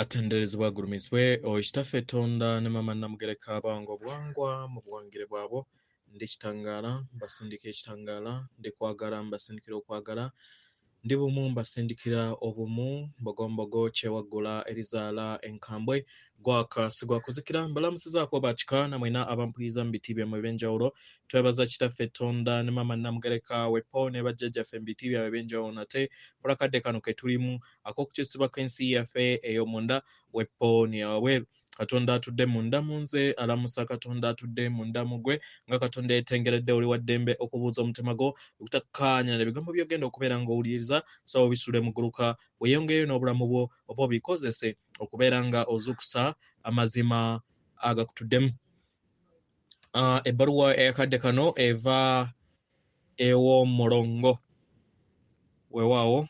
atenderezebwa gulumisibwe okitaffe Tonda ne mama Namugereka abange obuwangwa mu buwangire bwabo ndi kitangaala mbasindika ekitangaala ndi kwagala mbasindikira okwagala ndi bumu mbasindikira obumu mbogombogo kyewaggula erizaala enkambwe gwaka sigwakuzikira mbalamusizaako bakika namwena abampuliriza mu biti byammwe ebyenjawulo twebaza kitaffe Tonda ne mama Namugereka wepo ne bajjajjaffe mu biti byabwe ebyenjawulo nate kulakadde kano ke tulimu ak'okukyusibwa kw'ensi yaffe ey'omunda wepo ne wabweru Katonda atudde munda mu nze alamusa Katonda atudde munda mu gwe nga Katonda yetengeredde oli wa ddembe okubuuza omutima gwo okutakkaanya n'ebigambo by'ogenda okubeera ng'owuliriza so obisule mu gguluka weeyongereyo n'obulamu bwo oba obikozese okubeera nga ozuukusa amazima agakutuddemu. Ebbaluwa eyakadde kano eva ew'Omulongo weewaawo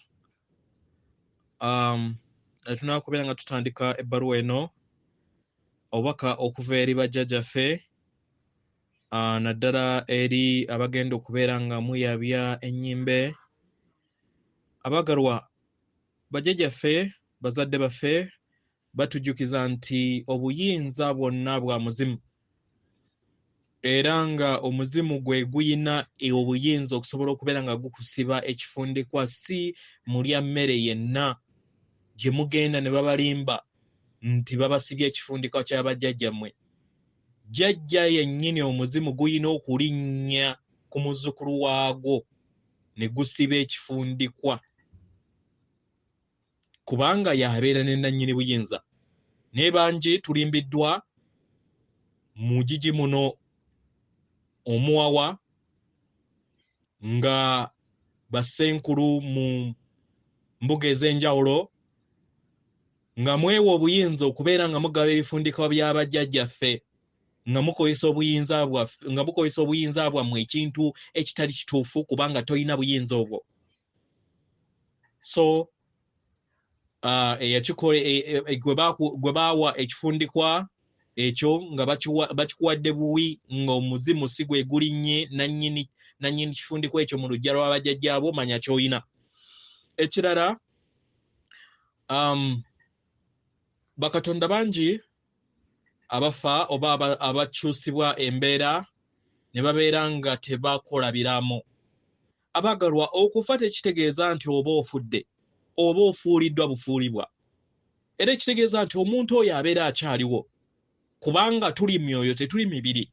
tunaa kubeera nga tutandika ebbaluwa eno obubaka okuva eri bajjajjaffe naddala eri abagenda okubeera nga muyabya ennyimbe abagalwa bajjajjaffe bazadde baffe batujjukiza nti obuyinza bwonna bwa muzimu era nga omuzimu gwe guyina obuyinza okusobola okubeera nga gukusiba ekifundikwa si mulya mmere yenna gye mugenda ne babalimba nti babasibye ekifundikwa kya bajjajjammwe jjajja yennyini omuzimu guyina okulinnya ku muzzukulu waagwo ne gusiba ekifundikwa kubanga yabeera ne nannyini buyinza naye bangi tulimbiddwa mu gigi muno omuwawa nga bassenkulu mu mbuga ez'enjawulo nga mwewa obuyinza okubeera nga mugaba ebifundikwa bya bajjajjaffe nga mukozesa obuyinza bwammwe ekintu ekitali kituufu kubanga tolina buyinza obwo so gwe baawa ekifundikwa ekyo nga bakikuwadde buwi nga omuzimu si gwe gulinnye nannyini kifundikwa ekyo mu luggya lwa bajjajjaabo manya ky'olina. Ekirala bakatonda bangi abafa oba abakyusibwa embeera ne babeera nga tebakola biraamo. Abaagalwa okufa tekitegeeza nti oba ofudde oba ofuuliddwa bufuulibwa era ekitegeeza nti omuntu oyo abeera akyaliwo kubanga tuli myoyo tetuli mibiri.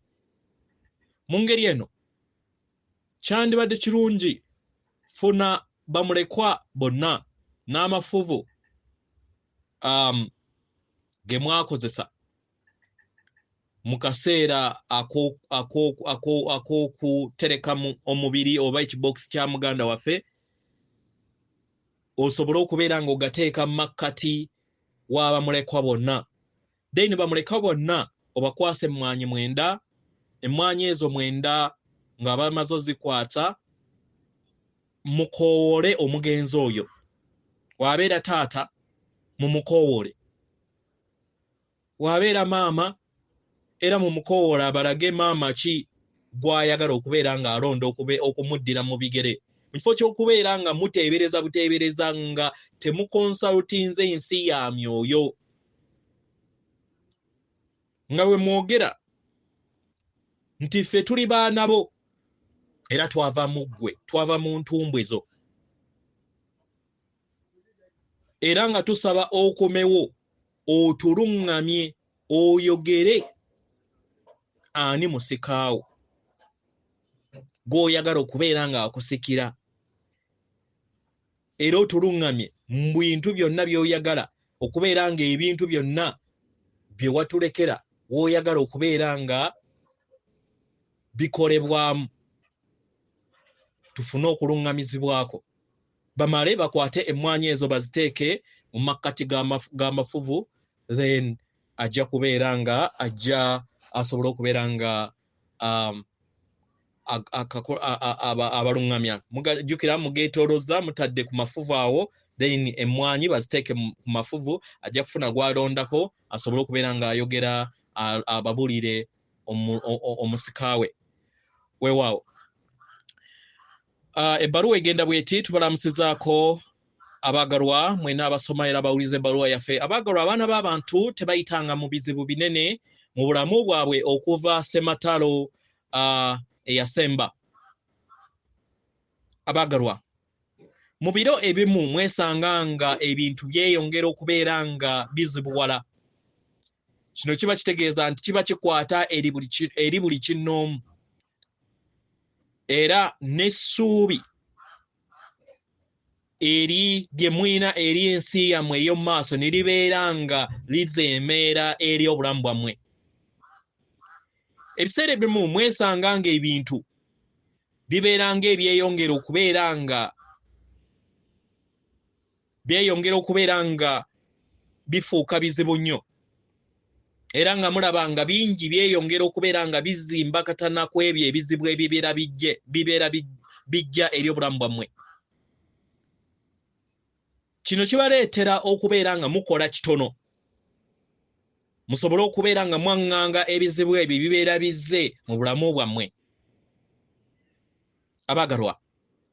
Mu ngeri eno kyandibadde kirungi funa bamulekwa bonna n'amafuvu ge mwakozesa mu kaseera ak'okuterekamu omubiri oba ekibokisi kya muganda waffe osobole okubeera ng'ogateeka mu makkati w'abamulekwa bonna. Then bamulekwa bonna obakwase emmwanyi 9, emmwanyi ezo 9 nga bamaze ozikwata mukoowole omugenzi oyo. Wabeera taata mumukoowole, wabeera maama era mumukoowole abalage maama ki gw'ayagala okubeera nga alonda okumuddira mu bigere mu kifo ky'okubeera nga muteebereza buteebereza nga temukonsalutinze ensi ya myoyo nga bwe mwogera nti ffe tuli baana bo era twava mu ggwe, twava mu ntumbwe zo era nga tusaba okomewo otuluŋŋamye oyogere ani musikaawo gw'oyagala okubeera nga akusikira era otuluŋŋamye mu bintu byonna by'oyagala okubeera nga ebintu byonna bye watulekera w'oyagala okubeera nga bikolebwamu tufune okuluŋŋamizibwako bamale bakwate emmwanyi ezo baziteeke mu makkati g'amafuvu then ajja kubeera nga ajja asobole okubeera nga abaluŋŋamya. Mugajjukira mugeetoolozza mutadde ku mafuvu awo then emmwanyi baziteeke ku mafuvu ajja kufuna gw'alondako asobole okubeera ng'ayogera ababulire omusikaawe. Weewaawo ebbaluwa egenda bw'eti tubalamusizaako abagalwa mwena abasoma era bawulize ebbaluwa yaffe. Abagalwa abaana b'abantu tebayitanga mu bizibu binene mu bulamu bwabwe okuva sematalo eyasemba. Abagalwa mu biro ebimu mwesanga nga ebintu byeyongera okubeera nga bizibuwala. Kino kiba kitegeeza nti kiba kikwata eri buli kinnoomu, era n'essuubi eri gye mwina eri ensi yammwe ey'omu maaso ne libeera nga lizeemeera eri obulamu bwammwe. Ebiseera ebimu mwesanga nga ebintu bibeera nga ebyeyongera okubeera nga bifuuka bizibu nnyo, era nga mulaba nga bingi byeyongera okubeera nga bizimba katana ku ebyo ebizibu ebibeera bijja eri obulamu bwammwe. Kino kibaleetera okubeera nga mukola kitono, musobole okubeera nga mwaŋŋanga ebizibu ebyo bibeera bizze mu bulamu bwammwe. Abagalwa,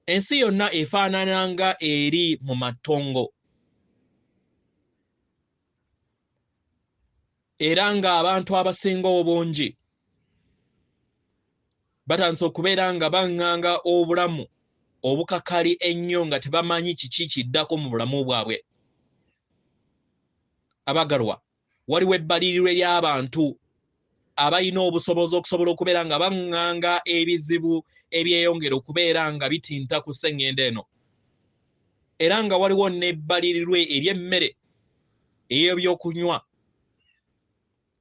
ensi yonna efaanana nga eri mu matongo, era nga abantu abasinga obungi batandise okubeera nga baŋŋanga obulamu obukakali ennyo nga tebamanyi kiki kiddako mu bulamu bwabwe. Abagalwa, waliwo ebbalirirwe ly'abantu abalina obusobozi okusobola okubeera nga baŋŋanga ebizibu ebyeyongera okubeera nga bitinta ku sseŋŋendo eno, era nga waliwo n'ebbalirirwe ery'emmere ey'ebyokunywa,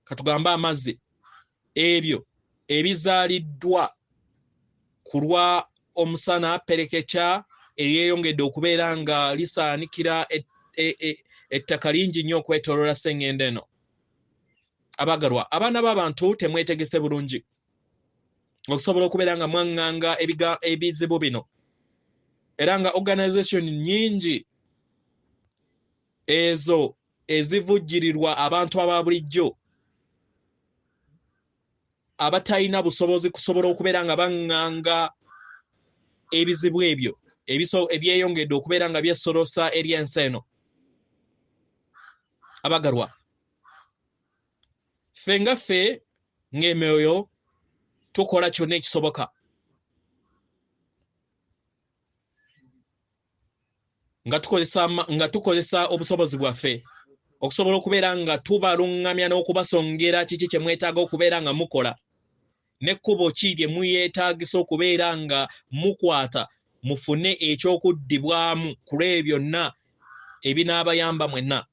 katugambe amazzi, ebyo ebizaaliddwa ku lwa omusana pereketya eryeyongedde okubeera nga lisaanikira ettaka lingi nnyo okwetooloola sseŋŋendo eno. Abagalwa, abaana b'abantu temwetegese bulungi okusobola okubeera nga mwaŋŋanga ebizibu bino, era nga organization nnyingi ezo ezivujjirirwa abantu aba bulijjo abatalina busobozi kusobola okubeera nga baŋŋanga ebizibu ebyo ebyeyongedde okubeera nga byesolosa eri ensi eno. Abagalwa, ffe nga ffe ng'emyoyo tukola kyonna ekisoboka nga tukozesa obusobozi bwaffe okusobola okubeera nga tubaluŋŋamya n'okubasongera kiki kye mwetaaga okubeera nga mukola, n'ekkubo ki lye muyeetaagisa okubeera nga mukwata mufune ekyokuddibwamu ku lw'ebyo byonna ebinaabayamba mwenna.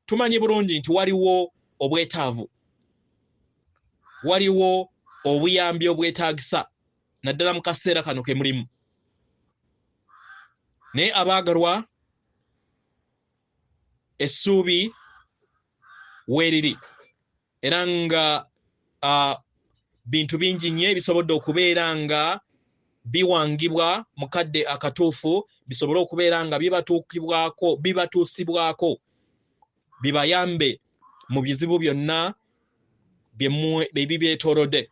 Tumanyi bulungi nti waliwo obwetaavu, waliwo obuyambi obwetaagisa naddala mu kaseera kano ke mulimu. Naye abaagalwa, essuubi weeriri, era nga bintu bingi nnyo ebisobodde okubeera nga biwangibwa mu kadde akatuufu, bisobole okubeera nga bibatuusibwako bibayambe mu bizibu byonna ebibyetoolodde.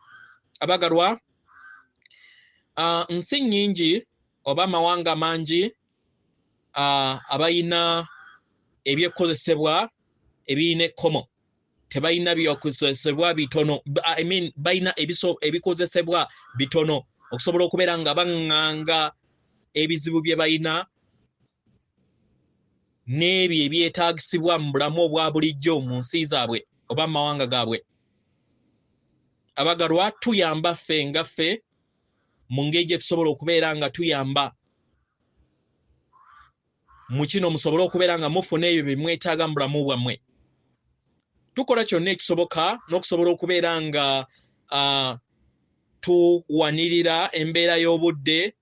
Abagalwa, nsi nnyingi oba amawanga mangi abalina ebyekkozesebwa ebirina ekkomo, tebalina byokozesebwa bitono, balina ebikozesebwa bitono okusobola okubeera nga baŋŋanga ebizibu bye balina n'ebyo ebyetaagisibwa mu bulamu obwa bulijjo mu nsi zaabwe oba mu mawanga gaabwe. Abagalwa, tuyamba ffe nga ffe mu ngeri gye tusobola okubeera nga tuyamba mu kino musobole okubeera nga mufuna ebyo bye mwetaaga mu bulamu bwammwe. Tukola kyonna ekisoboka n'okusobola okubeera nga tuwanirira embeera y'obudde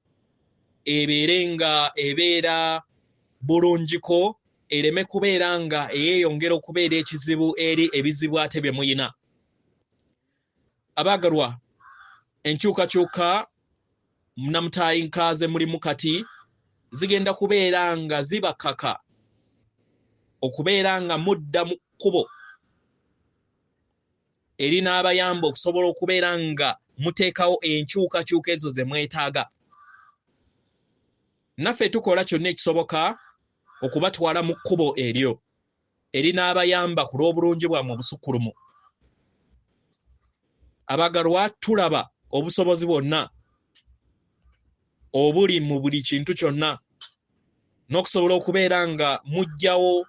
ebeera bulungiko, ereme kubeera nga eyeeyongera okubeera ekizibu eri ebizibu ate bye muyina. Abaagalwa, enkyukakyuka namutayinka ze mulimu kati zigenda kubeera nga zibakaka okubeera nga mudda mu kkubo eri n'abayamba okusobola okubeera nga muteekawo enkyukakyuka ezo ze mwetaaga. Naffe tukola kyonna ekisoboka okubatwala mu kkubo eryo erinaabayamba ku lw'obulungi bwammwe obusukkulumu. Abagalwa, tulaba obusobozi bwonna obuli mu buli kintu kyonna n'okusobola okubeera nga mujjawo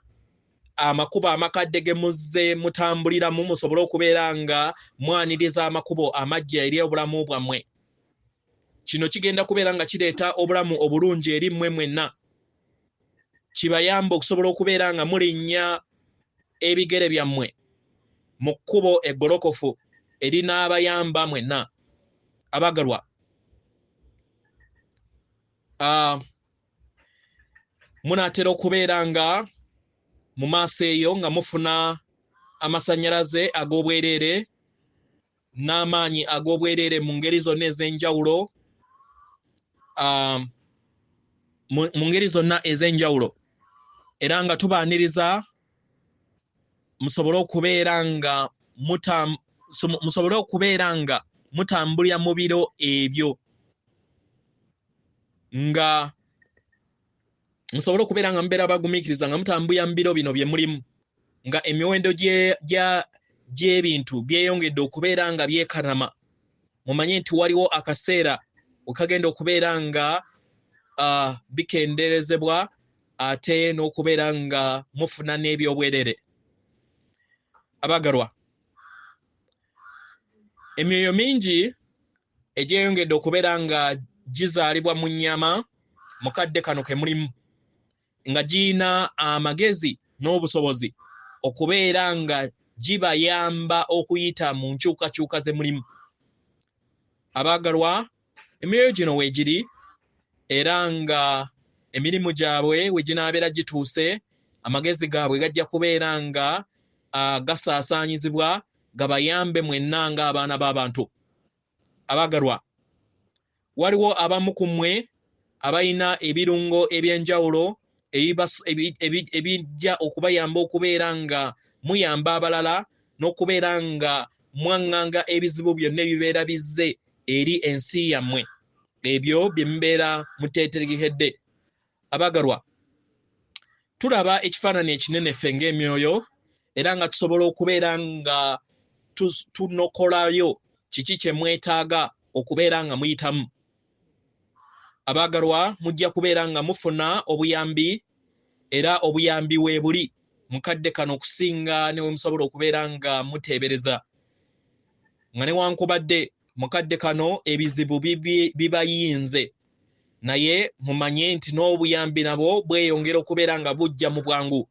amakubo amakadde ge muzze mutambuliramu, musobole okubeera nga mwaniriza amakubo amajja eri obulamu bwammwe. Kino kigenda kubeera nga kireeta obulamu obulungi eri mmwe mwenna. Kibayamba okusobola okubeera nga mulinnya ebigere byammwe mu kkubo eggolokofu erinaabayamba mwenna. Abagalwa, munaatera okubeera nga mu maaso eyo nga mufuna amasannyalaze ag'obwereere n'amaanyi ag'obwereere mu ngeri zonna ez'enjawulo, mu ngeri zonna ez'enjawulo, era nga tubaaniriza musobole okubeera nga mutambulira mu biro ebyo, nga musobole okubeera nga mubeera bagumiikiriza nga mutambulira mu biro bino bye mulimu, nga emiwendo gy'ebintu byeyongedde okubeera nga byekanama. Mumanye nti waliwo akaseera wekagenda okubeera nga bikenderezebwa ate n'okubeera nga mufuna n'ebyobwerere. Abagalwa, emyoyo mingi egyeyongedde okubeera nga gizaalibwa mu nnyama mu kadde kano ke mulimu, nga giyina amagezi n'obusobozi okubeera nga gibayamba okuyita mu nkyukakyuka ze mulimu. Abagalwa, emyoyo gino weegiri era nga emirimu gyabwe we ginaabeera gituuse, amagezi gaabwe gajja kubeera nga gasaasaanyizibwa gabayambe mwenna ng'abaana b'abantu. Abagalwa, waliwo abamu ku mmwe abalina ebirungo eby'enjawulo ebijja okubayamba okubeera nga muyamba abalala n'okubeera nga mwaŋŋanga ebizibu byonna ebibeera bizze eri ensi yammwe, ebyo bye mubeera muteetegekedde. Abagalwa, tulaba ekifaananyi ekinene ffe ng'emyoyo era nga tusobola okubeera nga tunokolayo kiki kye mwetaaga okubeera nga muyitamu. Abagalwa, mujja kubeera nga mufuna obuyambi, era obuyambi weebuli mu kadde kano okusinga ne we musobola okubeera nga muteebereza, nga newankubadde mu kadde kano ebizibu bibayinze, naye mumanye nti n'obuyambi nabwo bweyongera okubeera nga bujja mu bwangu.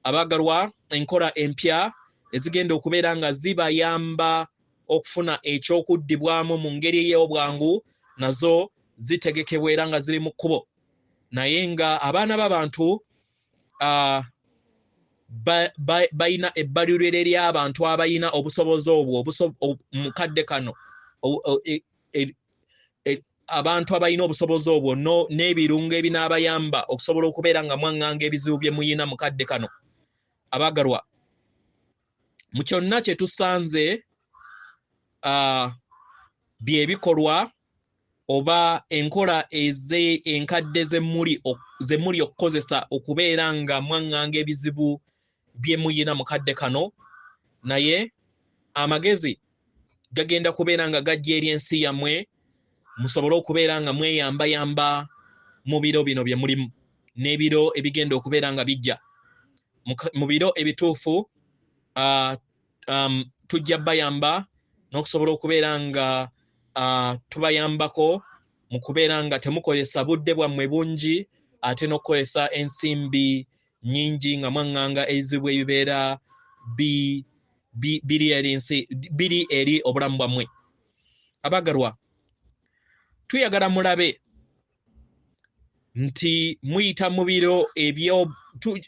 Abagalwa, enkola empya ezigenda okubeera nga zibayamba okufuna ekyokuddibwamu mu ngeri ey'obwangu nazo zitegekebwa era nga ziri mu kkubo, naye nga abaana b'abantu bayina ebbaliriro ery'abantu abayina obusobozi obwo mu kadde kano, abantu abalina obusobozi obwo n'ebirungo ebinaabayamba okusobola okubeera nga mwaŋŋanga ebizibu bye muyina mu kadde kano. Abagalwa, mu kyonna kye tusanze byebikolwa oba enkola enkadde ze muli okukozesa okubeera nga mwaŋŋanga ebizibu bye muyina mu kadde kano, naye amagezi gagenda kubeera nga gajja eri ensi yammwe, musobole okubeera nga mweyambayamba mu biro bino bye mulimu n'ebiro ebigenda okubeera nga bijja. Mu biro ebituufu tujja bayamba n'okusobola okubeera nga tubayambako mu kubeera nga temukozesa budde bwammwe bungi ate n'okukozesa ensimbi nnyingi nga mwaŋŋanga ebizibu ebibeera biri eri obulamu bwammwe. Abagalwa, tuyagala mulabe nti muyita mu biro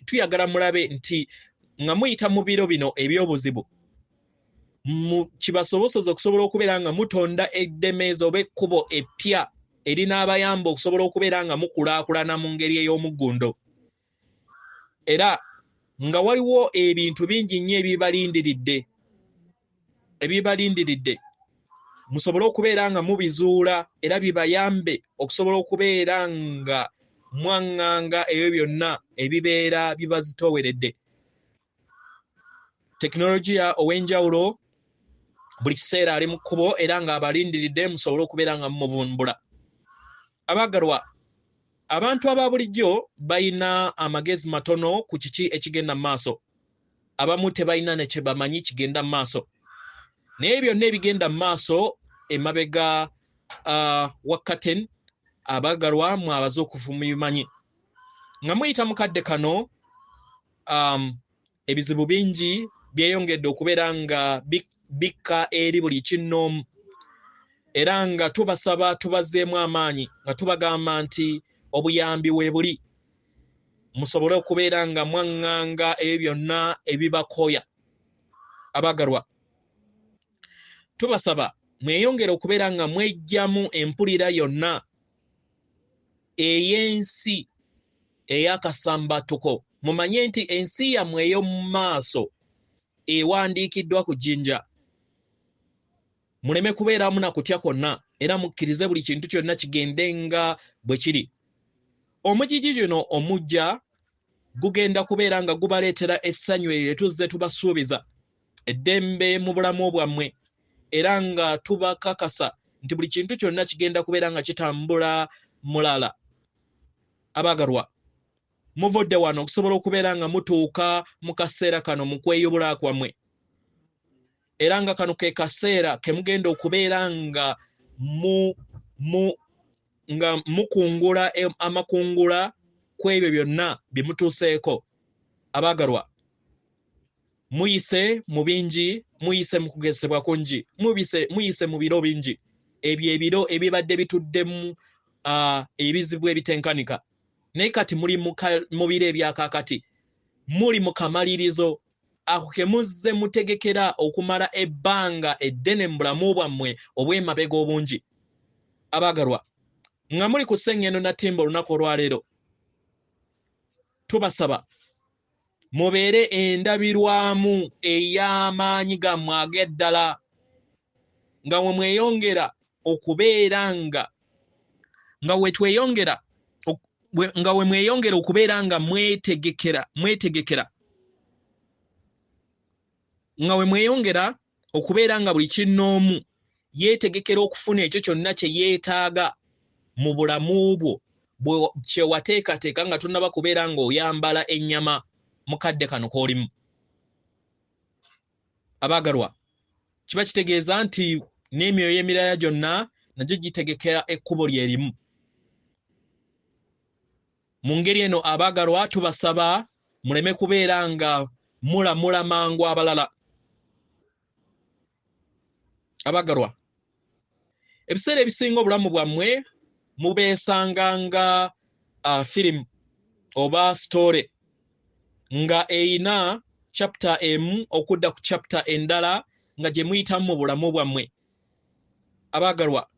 tuyagala mulabe nti nga muyita mu biro bino eby'obuzibu kibasobozesa okusobola okubeera nga mutonda eddemeeza oba ekkubo eppya erinaabayamba okusobola okubeera nga mukulaakulana mu ngeri ey'omuggundo, era nga waliwo ebintu bingi nnyo ebibalindiridde musobole okubeera nga mubizuula era bibayambe okusobola okubeera nga mwaŋŋanga ebyo byonna ebibeera bibazitooweredde. Tekinologiya ow'enjawulo buli kiseera ali mu kkubo era ng'abalindiridde musobole okubeera nga mumuvumbula. Abaagalwa, abantu aba bulijjo balina amagezi matono ku kiki ekigenda mu maaso. Abamu tebalina ne kye bamanyi kigenda mu maaso. Naye byonna ebigenda mu maaso emabega wa curtain, abaagalwa mwabazuukufu mubimanyi. Nga muyita mu kadde kano, ebizibu bingi byeyongedde okubeera nga bikka eri buli kinnoomu. Era nga tubasaba tubazeemu amaanyi nga tubagamba nti obuyambi weebuli. Musobole okubeera nga mwaŋŋanga ebyo byonna ebibakooya. Abaagalwa, tubasaba mweyongere okubeera nga mwejjamu empulira yonna ey'ensi ey'akasambattuko. Mumanye nti ensi yammwe ey'omu maaso ewandiikiddwa ku jjinja. Muleme kubeeramu na kutya kwonna era mukkirize buli kintu kyonna kigende nga bwe kiri. Omujiji guno omujja gugenda kubeera nga gubaleetera essanyu eryo lye tuzze tubasuubiza, eddembe mu bulamu bwammwe, era nga tubakakasa nti buli kintu kyonna kigenda kubeera nga kitambula mulala. Abaagalwa, muvudde wano okusobola okubeera nga mutuuka mu kaseera kano mu kweyubula kwammwe. Era nga kano ke kaseera ke mugenda okubeera nga mukungula amakungula ku ebyo byonna bye mutuuseeko. Abaagalwa, muyise mu bingi, muyise mu kugezesebwa kungi, muyise mu biro bingi. Ebyo ebiro ebibadde bituddemu ebizibu ebitenkanika. Naye kati muli mu biro ebyakaakati, muli mu kamalirizo ako ke muzze mutegekera okumala ebbanga eddene mu bulamu bwammwe obw'emabega obungi. Abaagalwa, nga muli ku sseŋŋendo na ttimba olunaku olwaleero, tubasaba mubeere endabirwamu ey'amaanyi gammwe ag'eddala, nga we mweyongera okubeera nga we mweyongera okubeera nga mwetegekera, nga we mweyongera okubeera nga buli kinnoomu yeetegekera okufuna ekyo kyonna kye yeetaaga mu bulamu bwo kye wateekateeka nga tonnaba kubeera nga oyambala ennyama mu kadde kano k'olimu. Abaagalwa, kiba kitegeeza nti n'emyoyo emirala gyonna nagyo gitegekera ekkubo lyerimu. Mu ngeri eno abaagalwa, tubasaba muleme kubeera nga mulamula mangu abalala. Abaagalwa, ebiseera ebisinga obulamu bwammwe mubeesanganga firimu oba story nga eyina chapter emu okudda ku chapter endala nga gye muyitamu mu bulamu bwammwe. Abaagalwa,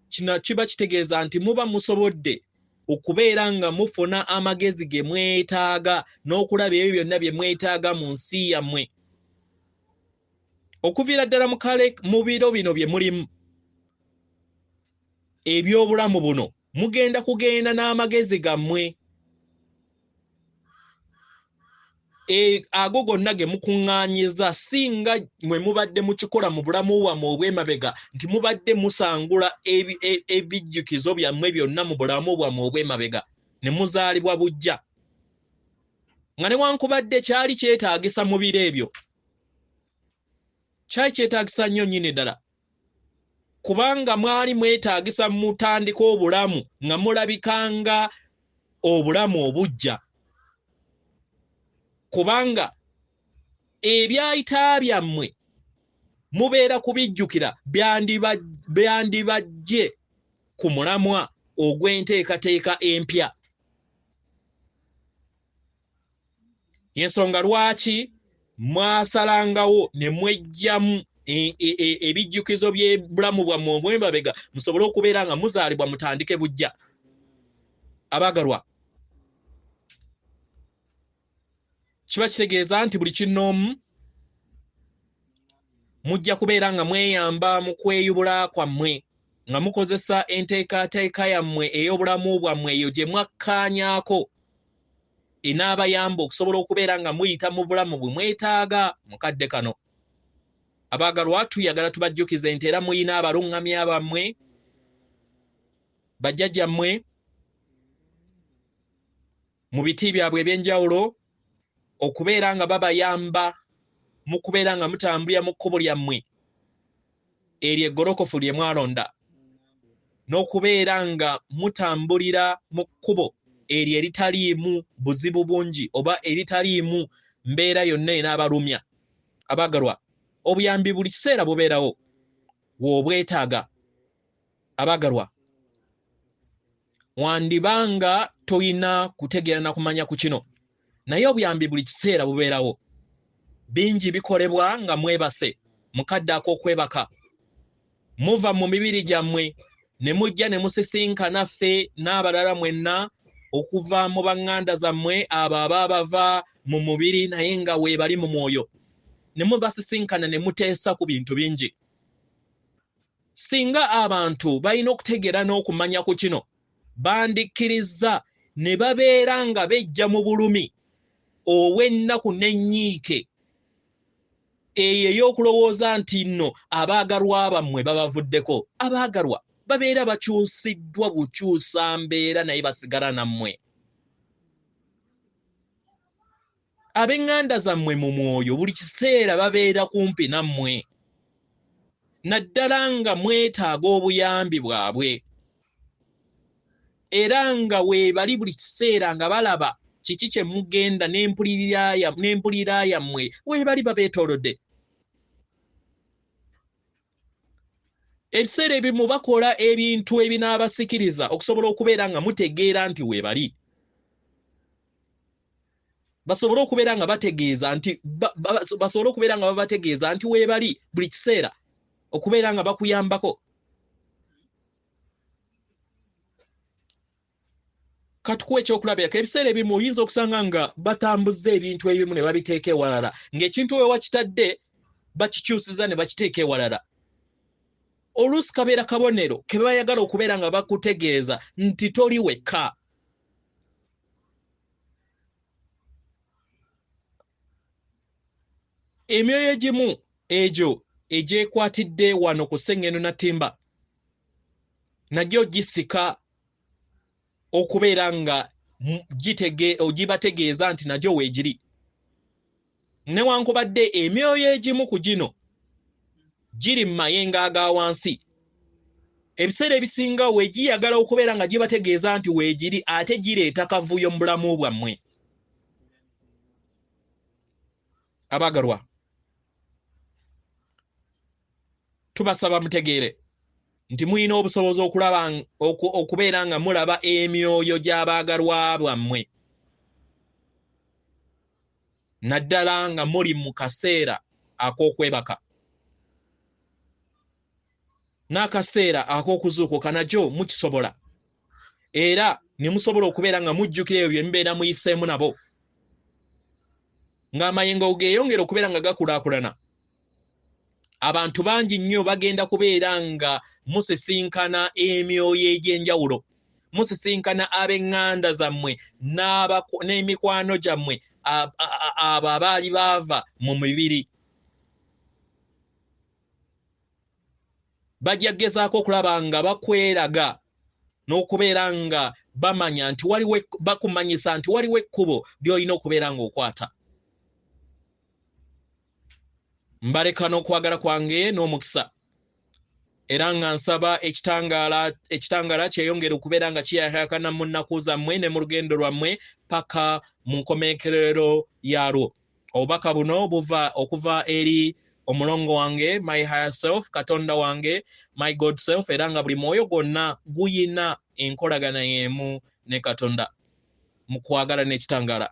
kino kiba kitegeeza nti muba musobodde okubeera nga mufuna amagezi ge mwetaaga n'okulaba ebyo byonna bye mwetaaga mu nsi yammwe. Okuviira ddala mu biro bino bye mulimu eby'obulamu buno, mugenda kugenda n'amagezi gammwe. Ago gonna ge mukuŋŋaanyiza singa mwe mubadde mukikola mu bulamu bwammwe obw'emabega nti mubadde musangula ebijjukizo byammwe byonna mu bulamu bwammwe obw'emabega ne muzaalibwa bujja. Nga newankubadde kyali kyetaagisa mu biro ebyo, kyali kyetaagisa nnyo nnyini ddala, kubanga mwali mwetaagisa mutandika obulamu nga mulabikanga obulamu obujja. Kubanga ebyayita byammwe mubeera kubijjukira byandibajje ku mulamwa ogw'enteekateeka empya. Y'ensonga lwaki mwasalangawo ne mwejjamu ebijjukizo by'ebulamu bwammwe obw'emabega musobole okubeera nga muzaalibwa mutandike bujja. Abaagalwa, kiba kitegeeza nti buli kinnoomu mujja kubeera nga mweyamba mu kweyubula kwammwe. nga mukozesa enteekateeka yammwe ey'obulamu bwammwe eyo gye mwakkaanyaako enaabayamba okusobola okubeera nga muyita mu bulamu bwe mwetaaga mu kadde kano. Abaagalwa, tuyagala tubajjukize nti era muyina abaluŋŋamya bammwe, bajjajjammwe mu biti byabwe eby'enjawulo okubeera nga babayamba mu kubeera nga mutambulira mu kkubo lyammwe eryo eggolokofu lye mwalonda, n'okubeera nga mutambulira mu kkubo eryo eritaliimu buzibu bungi oba eritaliimu mbeera yonna enaabalumya. Abaagalwa, obuyambi buli kiseera bubeerawo w'obwetaaga. Abaagalwa, wandibanga toyina kutegeera na kumanya ku kino, naye obuyambi buli kiseera bubeerawo. Bingi bikolebwa nga mwebase mu kadde ak'okwebaka. Muva mu mibiri gyammwe ne mujja ne musisinkana ffe n'abalala mwenna okuva mu baŋŋanda zammwe abo abaabava mu mubiri naye nga weebali mu mwoyo, ne mubasisinkana ne muteesa ku bintu bingi. Singa abantu balina okutegeera n'okumanya ku kino, bandikkiriza ne babeera nga bejja mu bulumi ow'ennaku n'ennyiike eyo ey'okulowooza nti nno abaagalwa bammwe babavuddeko. Abaagalwa babeera bakyusiddwa bukyusa mbeera naye basigala nammwe. Ab'eŋŋanda zammwe mu mwoyo buli kiseera babeera kumpi nammwe, naddala nga mwetaaga obuyambi bwabwe, era nga weebali buli kiseera nga balaba kiki kye mugenda n'empulira yammwe weebali babeetoolodde. Ebiseera ebimu bakola ebintu ebinaabasikiriza okusobola okubeera nga mutegeera nti weebali. Basobole okubeera nga bategeeza nti basobole okubeera nga babategeeza nti weebali buli kiseera okubeera nga bakuyambako. Katukuwa ekyokulabirako, ebiseera ebimu oyinza okusanga nga batambuza ebintu ebimu ne babiteeka ewalala, ng'ekintu we wakitadde bakikyusiza ne bakiteeka ewalala. Oluusi kabeera kabonero ke bayagala okubeera nga bakutegeeza nti toli wekka. Emyoyo egimu egyo egyekwatidde wano ku Sseŋŋeno na Ttimba nagyo gisika okubeera nga gibategeeza nti nagyo weegiri. Newankubadde emyoyo egimu ku gino giri mu mayengo aga wansi, ebiseera ebisinga weegiyagala okubeera nga gibategeeza nti weegiri ate gireeta kavuyo mu bulamu bwammwe. Abaagalwa, tubasaba mutegeere nti muyina obusobozi okulaba okubeera nga mulaba emyoyo gy'abaagalwa bwammwe, naddala nga muli mu kaseera ak'okwebaka n'akaseera ak'okuzuukuka nakyo mukisobola, era ne musobola okubeera nga mujjukira ebyo bye mubeera muyiseemu nabo, ng'amayengo geeyongera okubeera nga gakulaakulana. Abantu bangi nnyo bagenda kubeera nga musisinkana emyoyo egy'enjawulo, musisinkana ab'eŋŋanda zammwe n'emikwano gyammwe abo abaali baava mu mibiri. Bajja gezaako okulaba nga bakweraga n'okubeera nga bamanya nti bakumanyisa nti waliwo ekkubo ly'olina okubeera ng'okwata. Mbaleka n'okwagala kwange n'omukisa, era nga nsaba ekitangaala kyeyongera okubeera nga kiyakayakana mu nnaku zammwe ne mu lugendo lwammwe paka mu nkomekerero yaalwo. Obubaka buno buva okuva eri omulongo wange, my higher self, Katonda wange, my God self, era nga buli mwoyo gwonna guyina enkolagana y'emu ne Katonda mu kwagala n'ekitangaala.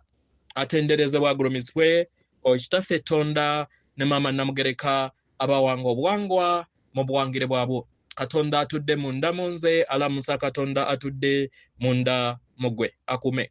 Atenderezebwa agulumizibwe Okitaffe Tonda ne Maama Namugereka abawanga obuwangwa mu buwangire bwabwo. Katonda atudde munda mu nze, alamusa Katonda atudde munda mu ggwe. Akume.